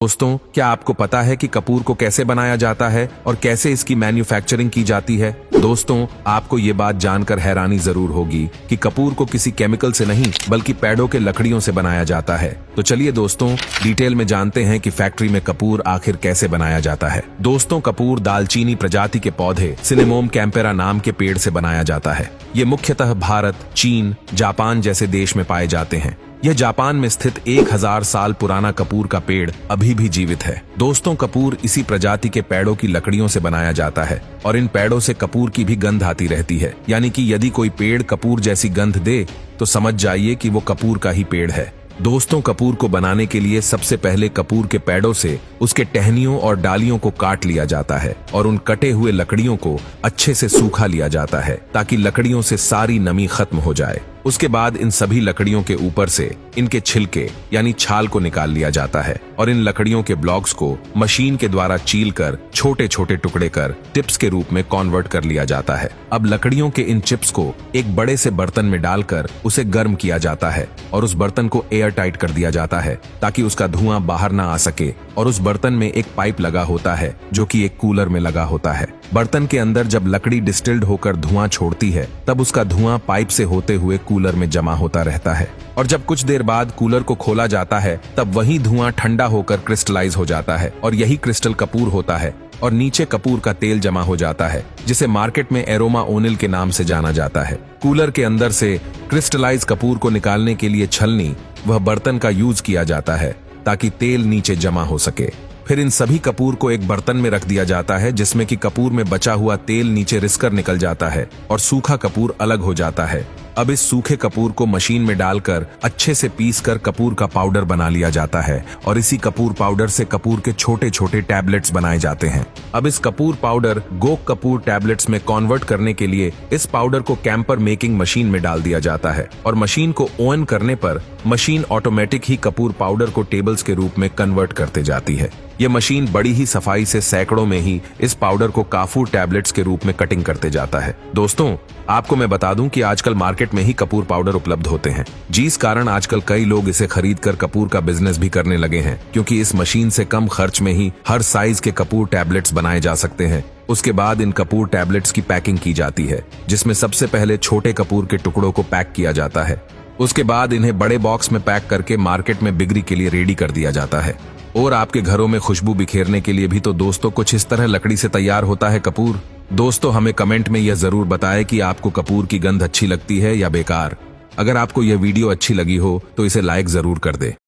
दोस्तों, क्या आपको पता है कि कपूर को कैसे बनाया जाता है और कैसे इसकी मैन्युफैक्चरिंग की जाती है? दोस्तों, आपको ये बात जानकर हैरानी जरूर होगी कि कपूर को किसी केमिकल से नहीं बल्कि पेड़ों के लकड़ियों से बनाया जाता है। तो चलिए दोस्तों, डिटेल में जानते हैं कि फैक्ट्री में कपूर आखिर कैसे बनाया जाता है। दोस्तों, कपूर दालचीनी प्रजाति के पौधे सिनेमोम कैम्पेरा नाम के पेड़ से बनाया जाता है। ये मुख्यतः भारत, चीन, जापान जैसे देश में पाए जाते हैं। यह जापान में स्थित 1000 साल पुराना कपूर का पेड़ अभी भी जीवित है। दोस्तों, कपूर इसी प्रजाति के पेड़ों की लकड़ियों से बनाया जाता है और इन पेड़ों से कपूर की भी गंध आती रहती है। यानी कि यदि कोई पेड़ कपूर जैसी गंध दे तो समझ जाइए कि वो कपूर का ही पेड़ है। दोस्तों, कपूर को बनाने के लिए सबसे पहले कपूर के पेड़ों से उसके टहनियों और डालियों को काट लिया जाता है और उन कटे हुए लकड़ियों को अच्छे से सूखा लिया जाता है ताकि लकड़ियों से सारी नमी खत्म हो जाए। उसके बाद इन सभी लकड़ियों के ऊपर से इनके छिलके यानी छाल को निकाल लिया जाता है और इन लकड़ियों के ब्लॉक्स को मशीन के द्वारा चील कर छोटे छोटे टुकड़े कर टिप्स के रूप में कन्वर्ट कर लिया जाता है। अब लकड़ियों के इन चिप्स को एक बड़े से बर्तन में डालकर उसे गर्म किया जाता है और उस बर्तन को एयर टाइट कर दिया जाता है ताकि उसका धुआं बाहर ना आ सके। और उस बर्तन में एक पाइप लगा होता है जो कि एक कूलर में लगा होता है। बर्तन के अंदर जब लकड़ी डिस्टिल्ड होकर धुआं छोड़ती है तब उसका धुआं पाइप से होते हुए कूलर में जमा होता रहता है और जब कुछ देर बाद कूलर को खोला जाता है तब वही धुआं ठंडा होकर क्रिस्टलाइज हो जाता है और यही क्रिस्टल कपूर होता है और नीचे कपूर का तेल जमा हो जाता है जिसे मार्केट में एरोमा ओनिल के नाम से जाना जाता है। कूलर के अंदर से क्रिस्टलाइज कपूर को निकालने के लिए छलनी वह बर्तन का यूज किया जाता है ताकि तेल नीचे जमा हो सके। फिर इन सभी कपूर को एक बर्तन में रख दिया जाता है जिसमें कि कपूर में बचा हुआ तेल नीचे रिसकर निकल जाता है और सूखा कपूर अलग हो जाता है। अब इस सूखे कपूर को मशीन में डालकर अच्छे से पीसकर कपूर का पाउडर बना लिया जाता है और इसी कपूर पाउडर से कपूर के छोटे छोटे टैबलेट्स बनाए जाते हैं। अब इस Kapoor powder gawk Kapoor tablets में कन्वर्ट करने के लिए इस पाउडर को कैंपर मेकिंग मशीन में डाल दिया जाता है और मशीन को ऑन करने पर मशीन ऑटोमेटिक ही कपूर पाउडर को टेबल्स के रूप में कन्वर्ट करते जाती है। यह मशीन बड़ी ही सफाई से सैकड़ों में ही इस पाउडर को काफूर टैबलेट्स के रूप में कटिंग करते जाता है। दोस्तों, आपको मैं बता दूं कि आजकल मार्केट में ही कपूर पाउडर उपलब्ध होते हैं, जिस कारण आजकल कई लोग इसे खरीदकर कपूर का बिजनेस भी करने लगे हैं क्योंकि इस मशीन से कम खर्च में ही हर साइज के कपूर टैबलेट्स बनाए जा सकते हैं। उसके बाद इन कपूर टैबलेट्स की पैकिंग की जाती है जिसमें सबसे पहले छोटे कपूर के टुकड़ों को पैक किया जाता है। उसके बाद इन्हें बड़े बॉक्स में पैक करके मार्केट में बिक्री के लिए रेडी कर दिया जाता है। और आपके घरों में खुशबू बिखेरने के लिए भी तो दोस्तों कुछ इस तरह लकड़ी से तैयार होता है कपूर। दोस्तों, हमें कमेंट में यह जरूर बताएं कि आपको कपूर की गंध अच्छी लगती है या बेकार। अगर आपको यह वीडियो अच्छी लगी हो तो इसे लाइक जरूर कर दे।